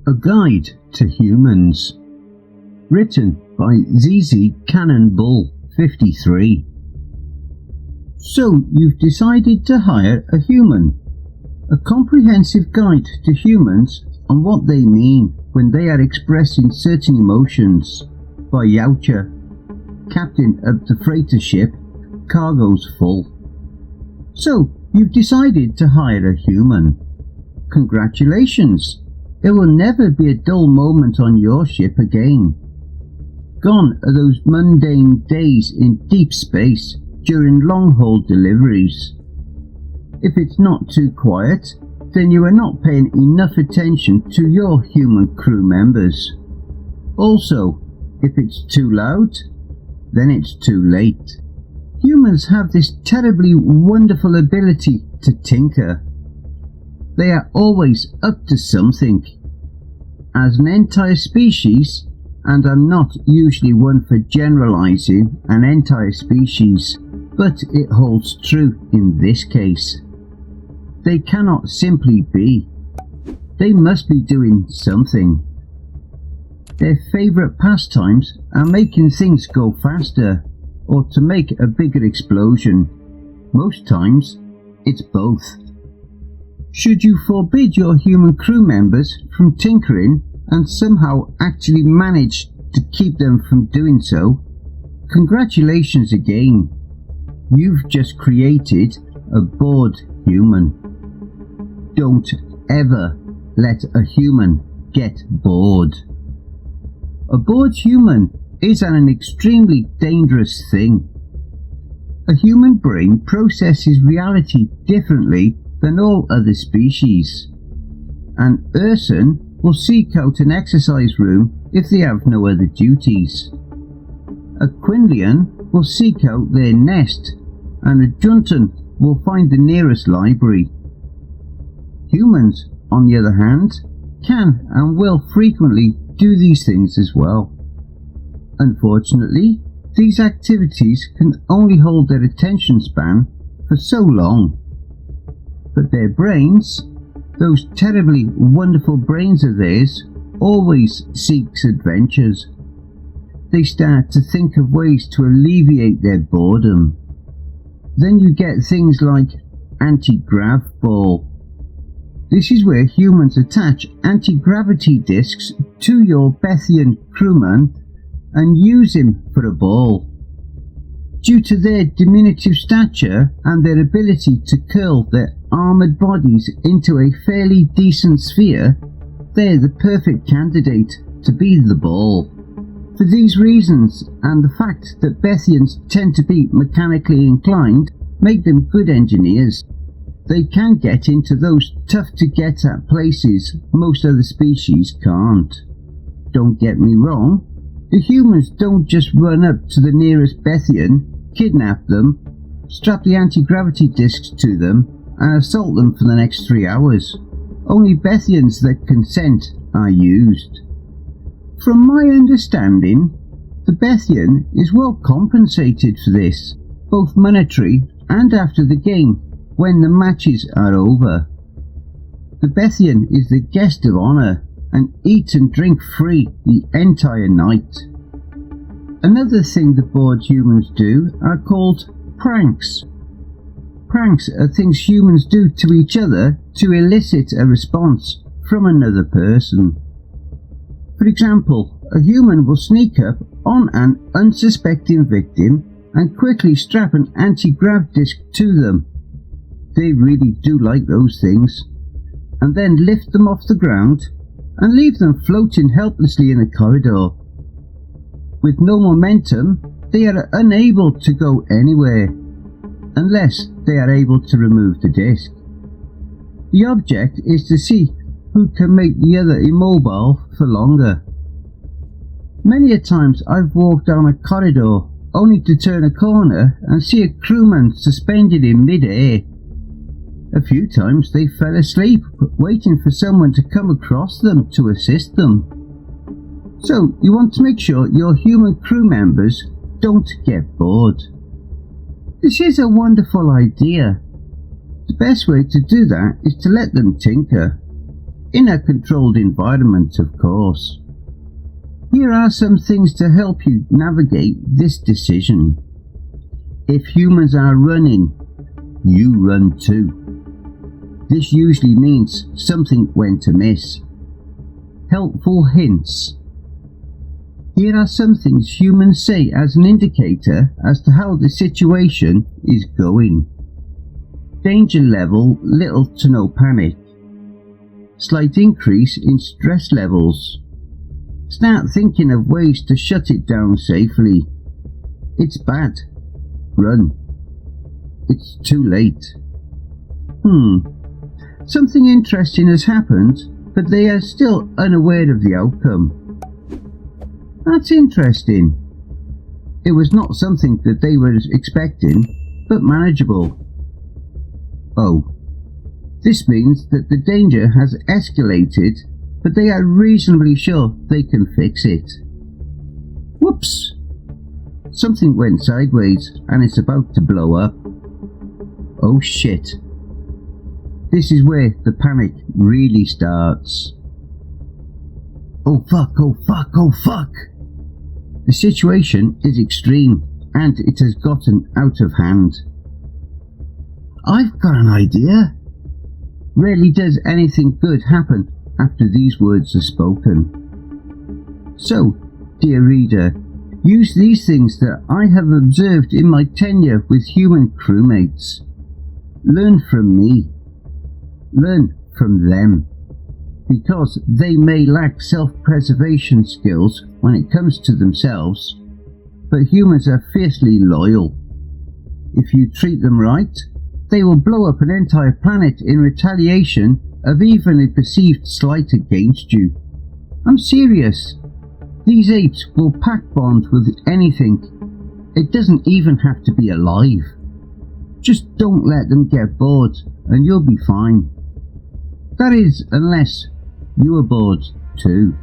A Guide to Humans, written by ZZ Cannonball 53. So you've decided to hire a human, a comprehensive guide to humans on what they mean when they are expressing certain emotions, by Yautja, captain of the freighter ship Cargo's Full. So you've decided to hire a human. Congratulations! There will never be a dull moment on your ship again. Gone are those mundane days in deep space during long-haul deliveries. If it's not too quiet, then you are not paying enough attention to your human crew members. Also, if it's too loud, then it's too late. Humans have this terribly wonderful ability to tinker. They are always up to something. As an entire species, and I'm not usually one for generalizing an entire species, but it holds true in this case. They cannot simply be. They must be doing something. Their favourite pastimes are making things go faster, or to make a bigger explosion. Most times, it's both. Should you forbid your human crew members from tinkering and somehow actually manage to keep them from doing so, congratulations again. You've just created a bored human. Don't ever let a human get bored. A bored human is an extremely dangerous thing. A human brain processes reality differently than all other species. An Urson will seek out an exercise room if they have no other duties. A Quinlian will seek out their nest, and a Juntan will find the nearest library. Humans, on the other hand, can and will frequently do these things as well. Unfortunately, these activities can only hold their attention span for so long. But their brains, those terribly wonderful brains of theirs, always seeks adventures. They start to think of ways to alleviate their boredom. Then you get things like anti-grav ball. This is where humans attach anti-gravity discs to your Bethian crewman and use him for a ball. Due to their diminutive stature and their ability to curl their armoured bodies into a fairly decent sphere, they're the perfect candidate to be the ball. For these reasons, and the fact that Bethians tend to be mechanically inclined, make them good engineers. They can get into those tough-to-get-at places most other species can't. Don't get me wrong, the humans don't just run up to the nearest Bethian, kidnap them, strap the anti-gravity discs to them, and assault them for the next 3 hours. Only Bethians that consent are used. From my understanding, the Bethian is well compensated for this, both monetary and after the game, when the matches are over. The Bethian is the guest of honour and eat and drink free the entire night. Another thing the bored humans do are called pranks. Pranks are things humans do to each other to elicit a response from another person. For example, a human will sneak up on an unsuspecting victim and quickly strap an anti-grav disc to them. They really do like those things. And then lift them off the ground and leave them floating helplessly in a corridor. With no momentum, they are unable to go anywhere, unless they are able to remove the disc. The object is to see who can make the other immobile for longer. Many a times I've walked down a corridor only to turn a corner and see a crewman suspended in mid-air. A few times they fell asleep, waiting for someone to come across them to assist them. So you want to make sure your human crew members don't get bored. This is a wonderful idea. The best way to do that is to let them tinker. in a controlled environment, of course. Here are some things to help you navigate this decision. If humans are running, you run too. This usually means something went amiss. Helpful hints. Here are some things humans say as an indicator as to how the situation is going. Danger level, little to no panic. Slight increase in stress levels. Start thinking of ways to shut it down safely. It's bad. Run. It's too late. Something interesting has happened, but they are still unaware of the outcome. That's interesting. It was not something that they were expecting, but manageable. Oh. This means that the danger has escalated, but they are reasonably sure they can fix it. Whoops! Something went sideways and it's about to blow up. Oh shit. This is where the panic really starts. Oh fuck, oh fuck, oh fuck! The situation is extreme and it has gotten out of hand. I've got an idea. Rarely does anything good happen after these words are spoken. So, dear reader, use these things that I have observed in my tenure with human crewmates. Learn from me. Learn from them. Because they may lack self-preservation skills when it comes to themselves, but humans are fiercely loyal. If you treat them right, they will blow up an entire planet in retaliation of even a perceived slight against you. I'm serious. These apes will pack bond with anything. It doesn't even have to be alive. Just don't let them get bored and you'll be fine. That is, unless you are bored too.